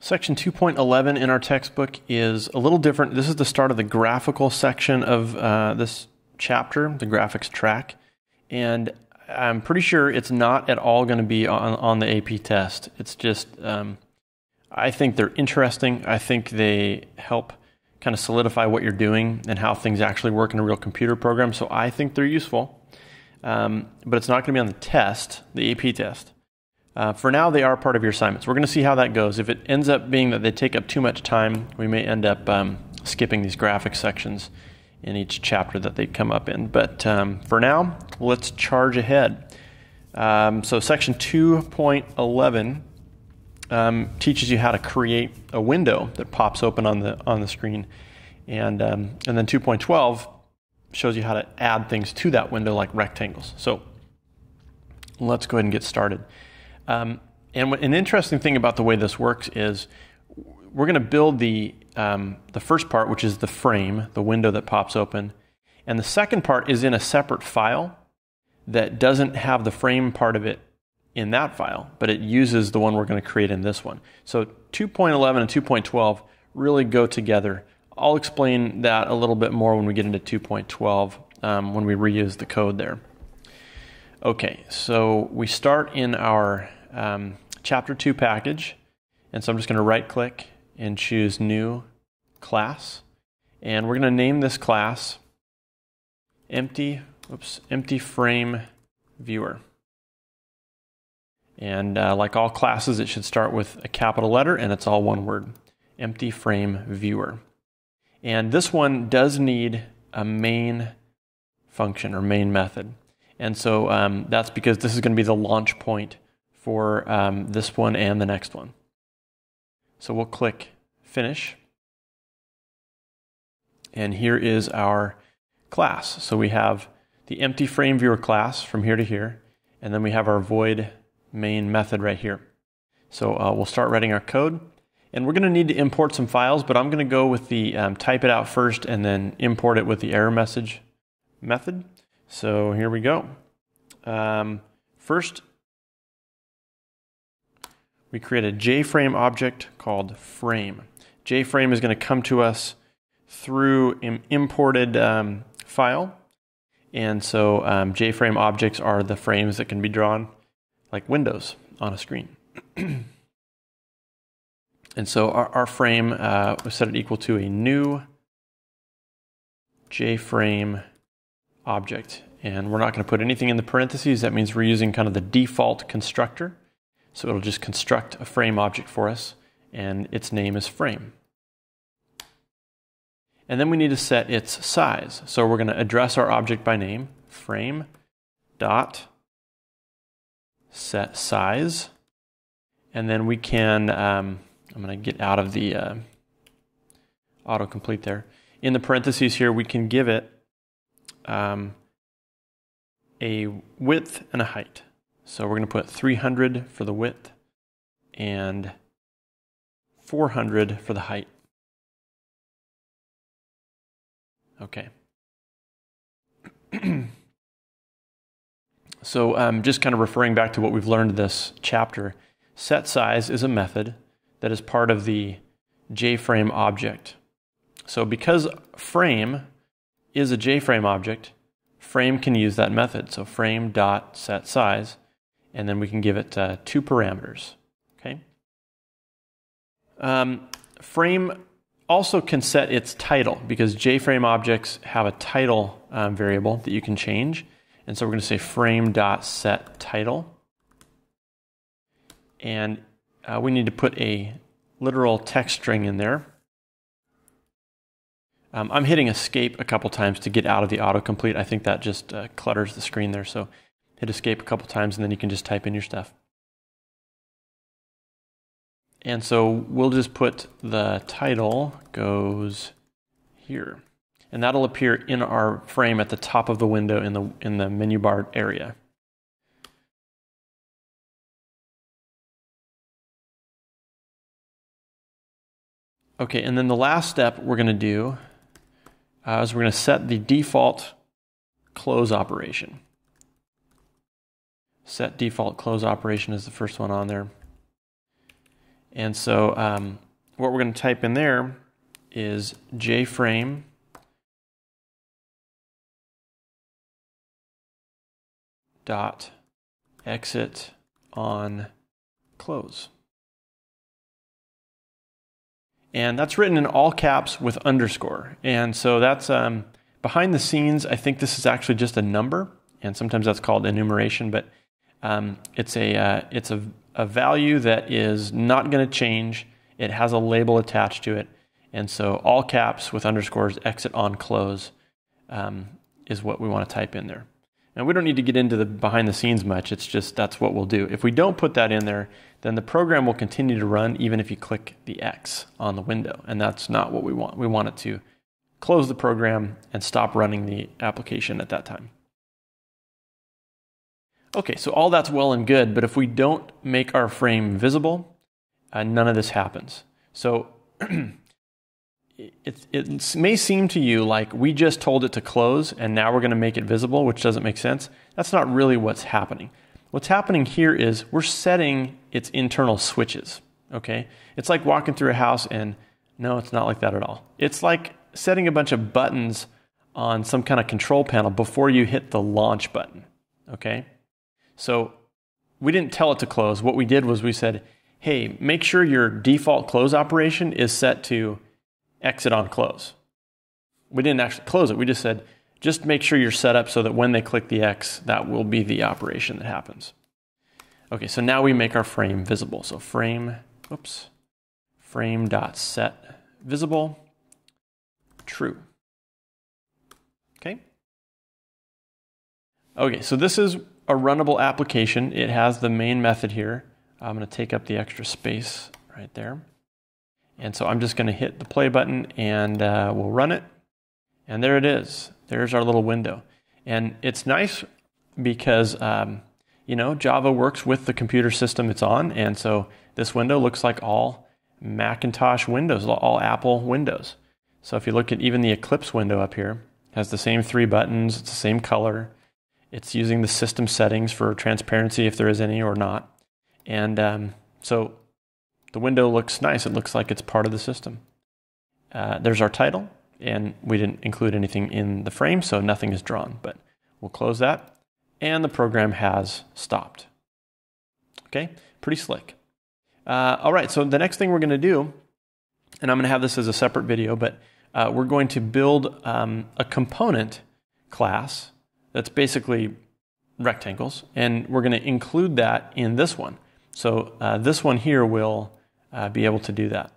Section 2.11 in our textbook is a little different. This is the start of the graphical section of this chapter, the graphics track. And I'm pretty sure it's not at all going to be on the AP test. It's just, I think they're interesting. I think they help kind of solidify what you're doing and how things actually work in a real computer program. So I think they're useful. But it's not going to be on the test, the AP test. For now, they are part of your assignments. We're going to see how that goes. If it ends up being that they take up too much time, we may end up skipping these graphic sections in each chapter that they come up in. But for now, let's charge ahead. So section 2.11 teaches you how to create a window that pops open on the screen. And then 2.12 shows you how to add things to that window like rectangles. So let's go ahead and get started. And an interesting thing about the way this works is we're going to build the first part, which is the frame, the window that pops open. And the second part is in a separate file that doesn't have the frame part of it in that file, but it uses the one we're going to create in this one. So 2.11 and 2.12 really go together. I'll explain that a little bit more when we get into 2.12 when we reuse the code there. Okay, so we start in our Chapter 2 package, and so I'm just going to right-click and choose New Class, and we're going to name this class Empty Frame Viewer. And like all classes, it should start with a capital letter, and it's all one word, Empty Frame Viewer. And this one does need a main function or main method. And so that's because this is going to be the launch point for this one and the next one. So we'll click Finish. And here is our class. So we have the empty frame viewer class from here to here, and then we have our void main method right here. So we'll start writing our code. And we're going to need to import some files, but I'm going to go with the type it out first and then import it with the error message method. So here we go. First, we create a JFrame object called frame. JFrame is going to come to us through an imported file. And so JFrame objects are the frames that can be drawn like windows on a screen. And so our frame, we set it equal to a new JFrame object. And we're not going to put anything in the parentheses. That means we're using kind of the default constructor. So it'll just construct a frame object for us, and its name is frame. And then we need to set its size. So we're going to address our object by name, frame dot set size. And then we can, I'm going to get out of the autocomplete there. In the parentheses here, we can give it a width and a height. So we're going to put 300 for the width and 400 for the height. Okay. So just kind of referring back to what we've learned in this chapter, setSize is a method that is part of the JFrame object. So because frame is a JFrame object, frame can use that method. So frame.setSize, and then we can give it 2 parameters. Okay. Frame also can set its title because JFrame objects have a title variable that you can change. And so we're going to say frame.setTitle. And we need to put a literal text string in there. I'm hitting escape a couple times to get out of the autocomplete. I think that just clutters the screen there. So hit escape a couple times and then you can just type in your stuff. And so we'll just put the title goes here. And that'll appear in our frame at the top of the window in the menu bar area. Okay, and then the last step we're going to do is we're going to set the default close operation. Set default close operation is the first one on there. And so what we're going to type in there is jframe dot exit on close. And that's written in all caps with underscore. And so that's behind the scenes. I think this is actually just a number, and sometimes that's called enumeration, but it's a value that is not going to change. It has a label attached to it. And so all caps with underscores, exit on close, is what we want to type in there. And we don't need to get into the behind the scenes much. It's just that's what we'll do. If we don't put that in there, then the program will continue to run even if you click the X on the window. And that's not what we want. We want it to close the program and stop running the application at that time. Okay, so all that's well and good, but if we don't make our frame visible, none of this happens. So it may seem to you like we just told it to close and now we're going to make it visible, which doesn't make sense. That's not really what's happening. What's happening here is we're setting its internal switches, okay? It's like walking through a house and no, it's not like that at all. It's like setting a bunch of buttons on some kind of control panel before you hit the launch button, okay? So we didn't tell it to close. What we did was we said, hey, make sure your default close operation is set to exit on close. We didn't actually close it. We just said, just make sure you're set up so that when they click the X, that will be the operation that happens. Okay, so now we make our frame visible. So frame.set visible, true. Okay. Okay, so this is a runnable application. It has the main method here. I'm going to take up the extra space right there. And so I'm just going to hit the play button and we'll run it. And there it is. There's our little window. And it's nice because, Java works with the computer system it's on. And so this window looks like all Macintosh windows, all Apple windows. So if you look at even the Eclipse window up here, it has the same 3 buttons. It's the same color. It's using the system settings for transparency if there is any or not. And so the window looks nice. It looks like it's part of the system. There's our title, and we didn't include anything in the frame, so nothing is drawn. But we'll close that, and the program has stopped. Okay, pretty slick. All right, so the next thing we're going to do, and I'm going to have this as a separate video, but we're going to build a component class that's basically rectangles, and we're going to include that in this one. So this one here will be able to do that.